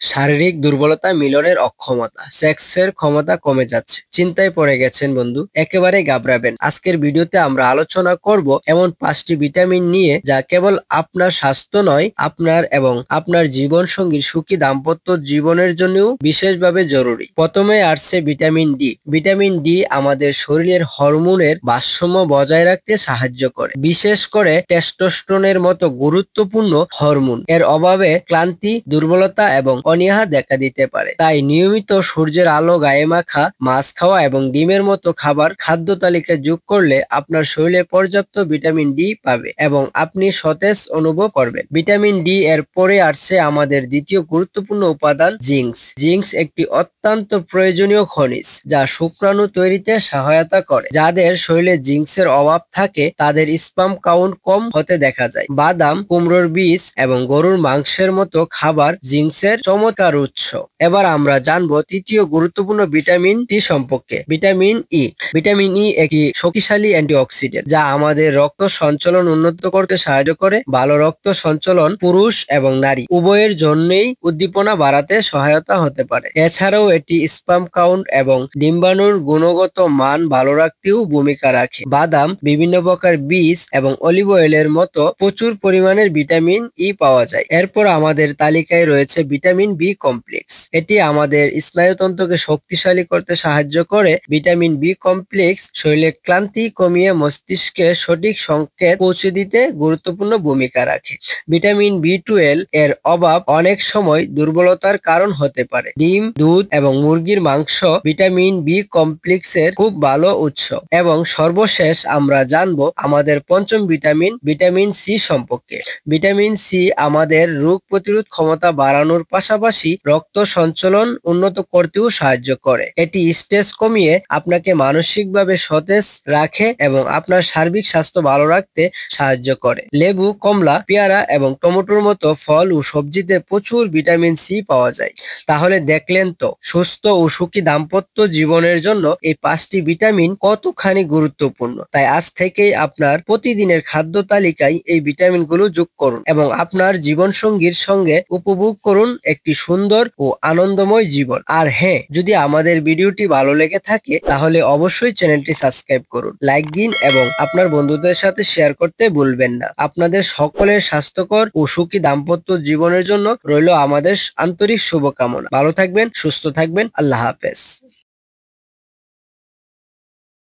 শারীরিক দুর্বলতা, মিলনের অক্ষমতা, সেক্সের ক্ষমতা কমে যাচ্ছে, চিন্তায় পড়ে গেছেন বন্ধু? একেবারে ঘাবড়াবেন। আজকের ভিডিওতে আমরা আলোচনা করব এমন 5টি ভিটামিন নিয়ে যা কেবল আপনার স্বাস্থ্য নয়, আপনার এবং আপনার জীবন সঙ্গীর সুখী দাম্পত্য জীবনের জন্যও বিশেষভাবে জরুরি। প্রথমে আসছে ভিটামিন ডি। ভিটামিন ডি আমাদের শরীরের হরমোনের ভারসাম্য বজায় রাখতে সাহায্য করে, বিশেষ করে টেস্টোস্টেরনের মতো গুরুত্বপূর্ণ হরমোন। এর অভাবে ক্লান্তি, দুর্বলতা এবং অনীহা দেখা দিতে পারে। তাই নিয়মিত সূর্যের আলো, গায়ে মাখা, মাছ খাওয়া এবং ডিমের মতো খাবার খাদ্য তালিকায় যোগ করলে আপনার শরীরে পর্যাপ্ত ভিটামিন ডি পাবে এবং আপনি সতেজ অনুভব করবেন। ভিটামিন ডি এর পরে আসছে আমাদের দ্বিতীয় গুরুত্বপূর্ণ উপাদান জিঙ্কস। জিঙ্কস একটি অত্যন্ত প্রয়োজনীয় খনিজ যা শুক্রাণু তৈরিতে সহায়তা করে। যাদের শরীরে জিঙ্কসের অভাব থাকে তাদের স্পাম কাউন্ট কম হতে দেখা যায়। বাদাম, কুমড়োর বীজ এবং গরুর মাংসের মতো খাবার জিঙ্কসের চমৎকার উৎস। এবার আমরা জানবো তৃতীয় গুরুত্বপূর্ণ ভিটামিন টি সম্পর্কে, ভিটামিন ই। ভিটামিন ই একটি শক্তিশালী অ্যান্টিঅক্সিডেন্ট যা আমাদের রক্ত সঞ্চালন উন্নত করতে সাহায্য করে। ভালো রক্ত সঞ্চালন পুরুষ এবং নারী উভয়ের জন্যই উদ্দীপনা বাড়াতে সহায়তা হতে পারে। এছাড়াও এটি স্পাম কাউন্ট এবং ডিম্বাণুর গুণগত মান ভালো রাখতেও ভূমিকা রাখে। বাদাম, বিভিন্ন প্রকার বীজ এবং অলিভ অয়েলের মতো প্রচুর পরিমাণের ভিটামিন ই পাওয়া যায়। এরপর আমাদের তালিকায় রয়েছে ভিটামিন বি কমপ্লেক্স। এটি আমাদের স্নায়ুতন্ত্রকে শক্তিশালী করতে সাহায্য করে। ভিটামিন বি কমপ্লেক্স শরীরের ক্লান্তি কমিয়ে মস্তিষ্কে সঠিক সংকেত পৌঁছে দিতে গুরুত্বপূর্ণ ভূমিকা রাখে। ভিটামিন বি12 এর অভাব অনেক সময় দুর্বলতার কারণ হতে পারে। ডিম, দুধ এবং মুরগির মাংস ভিটামিন বি কমপ্লেক্সের খুব ভালো উৎস। এবং সর্বশেষ আমরা জানবো আমাদের পঞ্চম ভিটামিন, ভিটামিন সি সম্পর্কে। ভিটামিন সি আমাদের রোগ প্রতিরোধ ক্ষমতা বাড়ানোর পাশাপাশি রক্ত সঞ্চালন উন্নত করতেও সাহায্য করে। এটি স্ট্রেস কমিয়ে আপনাকে মানসিকভাবে সতেজ রাখে এবং আপনার সার্বিক স্বাস্থ্য ভালো রাখতে সাহায্য করে। লেবু, কমলা, পেয়ারা এবং টমেটোর মতো ফল ও সবজিতে প্রচুর ভিটামিন সি পাওয়া যায়। তাহলে দেখলেন তো, সুস্থ ও সুখী দাম্পত্য জীবনের জন্য এই 5টি ভিটামিন কতখানি গুরুত্বপূর্ণ। তাই আজ থেকেই আপনার প্রতিদিনের খাদ্য তালিকায় এই ভিটামিনগুলো যোগ করুন এবং আপনার জীবনসঙ্গীর সঙ্গে উপভোগ করুন একটি সুন্দর ও আনন্দময় জীবন। আর হ্যাঁ, যদি আমাদের ভিডিওটি ভালো লেগে থাকে তাহলে অবশ্যই চ্যানেলটি সাবস্ক্রাইব করুন, লাইক দিন এবং আপনার বন্ধুদের সাথে শেয়ার করতে ভুলবেন না। আপনাদের সকলের স্বাস্থ্যকর ও সুখী দাম্পত্য জীবনের জন্য রইল আমাদের আন্তরিক শুভকামনা। ভালো থাকবেন, সুস্থ থাকবেন। আল্লাহ হাফেজ।